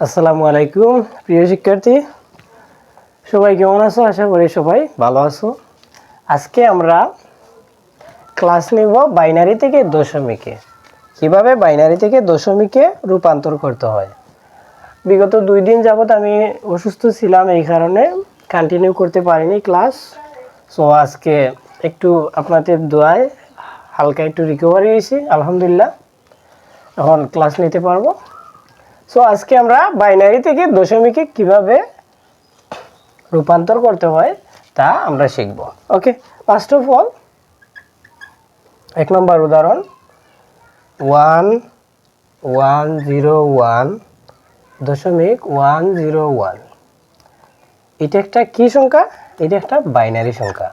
আসসালামু আলাইকুম প্রিয় শিক্ষার্থী, সবাই কেমন আছো? আশা করি সবাই ভালো আছো। আজকে আমরা ক্লাস নেব বাইনারি থেকে দশমিকে, কিভাবে বাইনারি থেকে দশমিকে রূপান্তর করতে হয়। বিগত 2 দিন যাবত আমি অসুস্থ ছিলাম, এই কারণে কন্টিনিউ করতে পারিনি ক্লাস। সো আজকে একটু আপনাদের দোয়ায় হালকা একটু রিকভারি হয়েছি, আলহামদুলিল্লাহ। এখন ক্লাস নিতে পারবো। সো আজকে আমরা বাইনারি থেকে দশমিকে কিভাবে রূপান্তর করতে হয় তা আমরা শিখব। ওকে, ফার্স্ট অফ অল 1 নম্বর উদাহরণ 1101.101। এটা একটা কি সংখ্যা? এটা একটা বাইনারি সংখ্যা।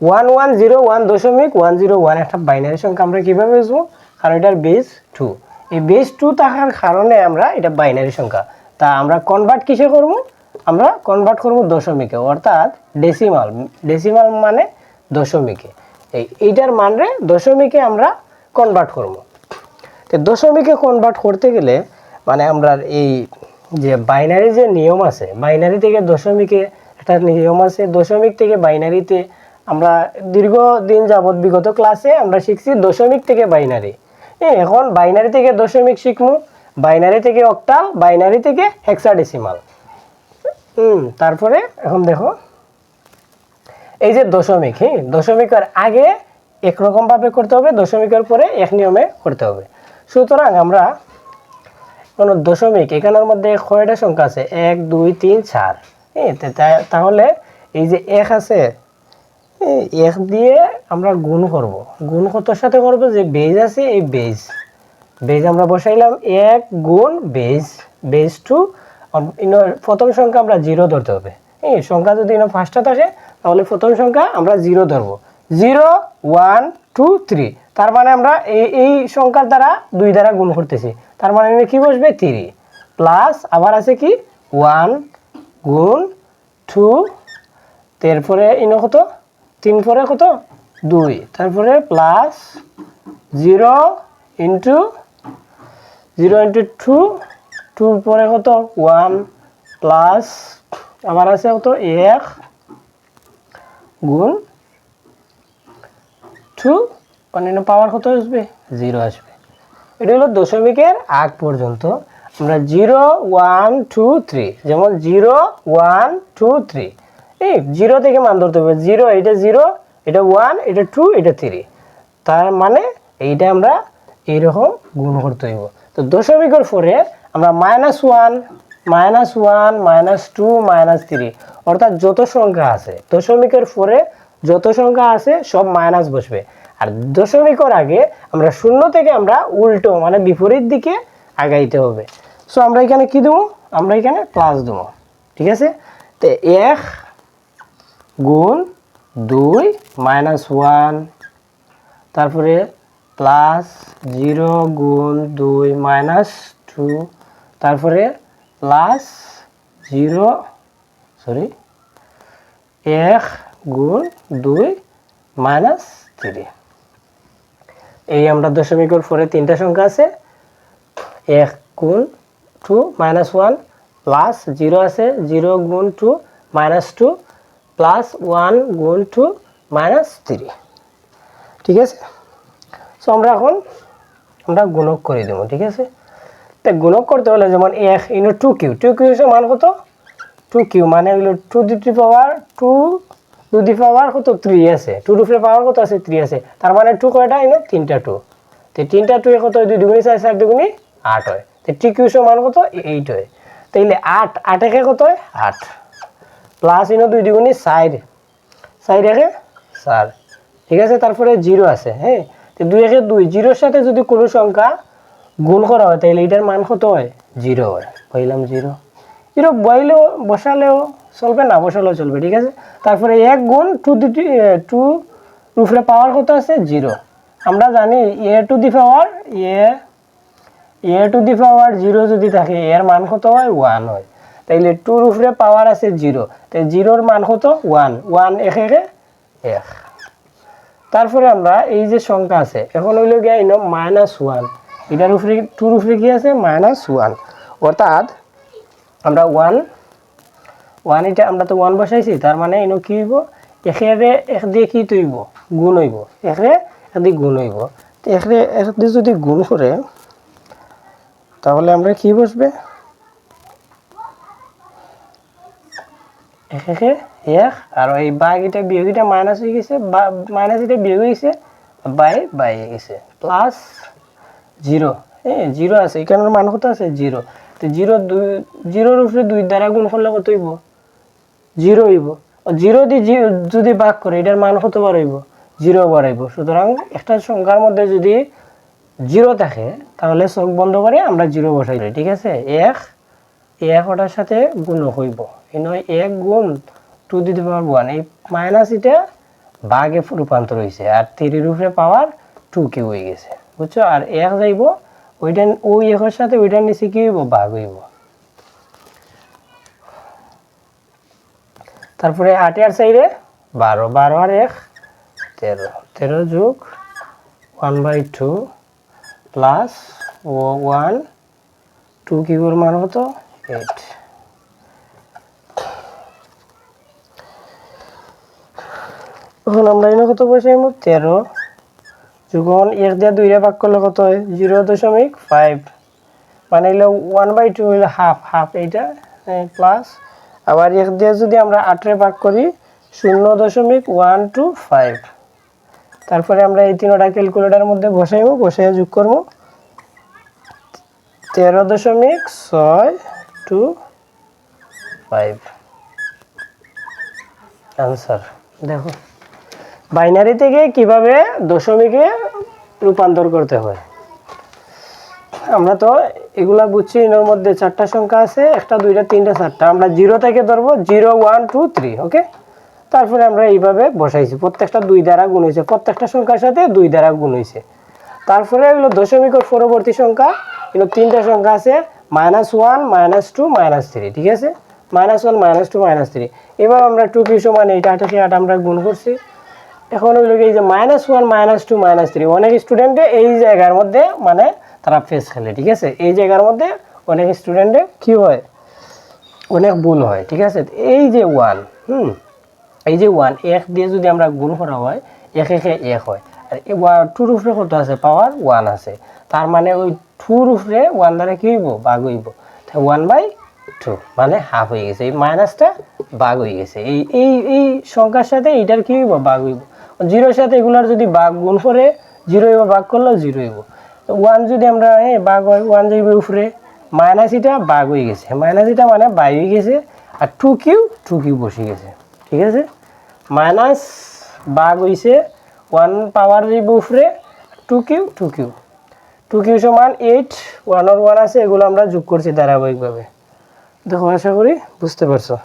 1101.101 একটা বাইনারি সংখ্যা। আমরা কিভাবে বুঝবো? কারণ এটার বেস 2। এই বেস 2 থাকার কারণে আমরা এটা বাইনারি সংখ্যা। তা আমরা কনভার্ট কিসে করব? আমরা কনভার্ট করব দশমিকে, অর্থাৎ ডেসিমাল। ডেসিমাল মানে দশমিকে। এইটার মানে দশমিকে আমরা কনভার্ট করব। তো দশমিকে কনভার্ট করতে গেলে মানে আমরা এই যে বাইনারি যে নিয়ম আছে, বাইনারি থেকে দশমিকে একটা নিয়ম আছে। দশমিক থেকে বাইনারিতে আমরা দীর্ঘদিন যাবত বিগত ক্লাসে আমরা শিখছি দশমিক থেকে বাইনারি। এখন বাইনারি থেকে দশমিক শিখবো, বাইনারি থেকে অক্টাল, বাইনারি থেকে হেক্সাডেসিমাল। তারপরে এখন দেখো এই যে দশমিক, দশমিকের আগে একরকম ভাবে করতে হবে, দশমিকের পরে এক নিয়মে করতে হবে। সুতরাং আমরা কোন দশমিক, এখানের মধ্যে কয়টা সংখ্যা আছে? 1 2 3 4। তাহলে এই যে 1 আছে, 1 দিয়ে আমরা গুণ করব। গুণ কতর সাথে করব? যে বেজ আছে, এই বেজ আমরা বসাইলাম 1 গুণ বেজ 2। প্রথম সংখ্যা আমরা 0 ধরতে হবে। সংখ্যা যদি ফার্স্টটা থাকে তাহলে প্রথম সংখ্যা আমরা 0 ধরবো। 0 1 2 3। তার মানে আমরা এই সংখ্যার দ্বারা 2 দ্বারা গুণ করতেছি, তার মানে কি বসবে? 3 প্লাস আবার আছে কি 1 গুণ 2, তারপরে কত 3 পরে কত 2, তারপরে প্লাস 0 ইন্টু 2, 2 পরে কত 1, প্লাস আবার আছে কত 1 গুণ 2, মানে পাওয়ার কত আসবে? 0 আসবে। এটা হলো দশমিকের আগ পর্যন্ত। আমরা 0 1 2 3, যেমন 0 1 2 3, 0 থেকে মান ধরতে হবে। 0 এটা 0, এটা 1, এটা 2, এটা 3। তার মানে এইটা আমরা এইরকম গুণ করতে হইব। তো দশমিকের পরে আমরা -1 -2 -3, অর্থাৎ যত সংখ্যা আছে দশমিকের পরে যত সংখ্যা আছে সব মাইনাস বসবে। আর দশমিকের আগে আমরা শূন্য থেকে আমরা উল্টো মানে বিপরীত দিকে আগাইতে হবে। সো আমরা এখানে কি দেবো? আমরা এখানে প্লাস দেবো, ঠিক আছে। তো 1 গুণ 2 -1, তারপরে প্লাস 0 গুণ 2 -2, তারপরে প্লাস 1 গুণ 2 -3। এই আমরা দশমিকের পরে 3টা সংখ্যা আছে। 1 গুণ 2 -1, প্লাস 0 আছে 0 গুণ 2 -2, প্লাস 1 গুণ 2 -3, ঠিক আছে। সো আমরা এখন গুণক করে দেবো, ঠিক আছে। তো গুণক করতে হলে যেমন 1 ইন্টু 2q, 2q মান কত? 2q মানে হলো 2 টু দি পাওয়ার কত 3 আছে, 2 টু দি পাওয়ার কত আছে 3 আছে। তার মানে 2 কয়টা? 3টা 2। তো 3টা 2 কত হয়? 2 দুগুণে 4, 4 দুগুণে 8 হয়। তো tq মান কত? 8 হয়। তাইলে 8 একে কত হয়? 8, প্লাস 2 দুগুণে 4, 4 একে 4, ঠিক আছে। তারপরে 0 আছে, তো 2 একে 2, 0-র সাথে যদি কোনো সংখ্যা গুণ করা হয় তাহলে এটার মান কত হয়? 0 হয়। বললাম 0 বসালেও চলবে, না বসালেও চলবে, ঠিক আছে। তারপরে 1 গুণ 2 উপরে পাওয়ার কত আছে? 0। আমরা জানি a টু দি পাওয়ার 0 যদি থাকে এর মান কত হয়? 1 হয়। তাইলে 2 উপরে পাওয়ার আছে 0, তাই 0-র মান কত? 1, 1 একে 1। তারপরে আমরা এই যে সংখ্যা আছে এখন হইল গিয়ে -1, এটার উপরে 2-র উপরে কি আছে? -1, অর্থাৎ আমরা 1 এটা আমরা তো 1 বসাইছি, তার মানে ইনো কি হইব, এখানে এক দিয়ে কি তৈব, গুণ হইব, এখানে এক দিয়ে গুণ হইব। তো এখানে এক দিয়ে যদি গুণ করে তাহলে আমরা কি বসবে, একে এক, আর এই বাঘ এটা বিয়োগ এটা মাইনাস হয়ে গেছে, মাইনাস এটা বিয়োগ হয়েছে, বাই গেছে প্লাস 0। হ্যাঁ 0 আছে, এখানের মান কত আছে 0। তো 0 উপরে 2 দ্বারা গুণ করলে কত হইব, 0 হইব। 0 দিয়ে যদি ভাগ করে এটার মান কত বার হইব, 0 বার হইব। সুতরাং একটা সংখ্যার মধ্যে যদি 0 থাকে তাহলে চোখ বন্ধ করে আমরা 0 বসাই দিই, ঠিক আছে। এক ওটার সাথে গুণ হইব, এই নয় 1 গুণ 2 টু দি পাওয়ার 1, এই মাইনাস এটা ভাগে রূপান্তর হয়েছে, আর 3 এর উপরে পাওয়ার 2 কে হয়ে গেছে, বুঝছো। আর 1 যাইব ওইটা, ওই 1 এর সাথে ওইটার নিচে কি হইব, ভাগ হইব। তারপরে 8 আর 4 12, 12 আর 1 13, 13 যোগ 1/2 প্লাস 1 2 কিউবের মান হতো 8। এখন আমরা এনে কত বসাইব, 13 যখন 1 দিয়ে 2 রে ভাগ করলে কত হয়, 0.5, মানে হলো 1/2 হইলো হাফ এইটা, প্লাস আবার 1 দিয়ে যদি আমরা 8 রে ভাগ করি 0.125। তারপরে আমরা এই তিনটা ক্যালকুলেটরের মধ্যে বসাইব, বসাইয়া যোগ করব 13.625 आंसर। देखो বাইনারি থেকে কিভাবে দশমিকে রূপান্তর করতে হয়, আমরা তো এগুলা বুঝছি। এর মধ্যে 4টা সংখ্যা আছে, 1 2 3 4টা, আমরা 0 থেকে ধরবো 0 1 2 3, ওকে। তারপরে আমরা এইভাবে বসাইছি, প্রত্যেকটা 2 দ্বারা গুণ হয়েছে, প্রত্যেকটা সংখ্যার সাথে 2 দ্বারা গুণ হয়েছে। তারপরে এগুলো দশমিকের পরবর্তী সংখ্যা, এগুলো 3টা সংখ্যা আছে, -1 -2 -3, ঠিক আছে। -1 -2 -3, এবার আমরা 2 কি সমান 8 থেকে 8 আমরা গুণ করছি। এখন হইলো এই যে -1 -2 -3, অনেক স্টুডেন্টে এই জায়গার মধ্যে মানে তারা ফেস খেলে, ঠিক আছে। এই জায়গার মধ্যে অনেক স্টুডেন্টে কি হয়, অনেক ভুল হয়, ঠিক আছে। এই যে 1, এই যে 1 1 দিয়ে যদি আমরা গুণ করা হয় 1 1 হয়, আর 2 উপরে কত আছে, পাওয়ার 1 আছে, তার মানে ওই 2 উপরে 1 দ্বারা কি হইব, ভাগ হইব, 1/2 মানে হাফ হয়ে গেছে, এই মাইনাসটা ভাগ হয়ে গেছে। এই সংখ্যার সাথে এইটার কি হইব, ভাগ হইব। 0 এর সাথে এগুলার যদি ভাগ গুণ করে 0 হইব, ভাগ করলে 0 হইব। 1 যদি আমরা ভাগ হয় 1 যাইব উপরে, মাইনাস এটা ভাগ হয়ে গেছে, মাইনাস এটা মানে বাই হয়ে গেছে, আর 2 কিউ বসে গেছে, ঠিক আছে। মাইনাস ভাগ হইছে 1 পাওয়ার যাইব উপরে, 2 কিউ সমান 8, 1 আর 1 আছে, এগুলো আমরা যোগ করছি ধারাবাহিকভাবে। দেখো আশা করি বুঝতে পারছো।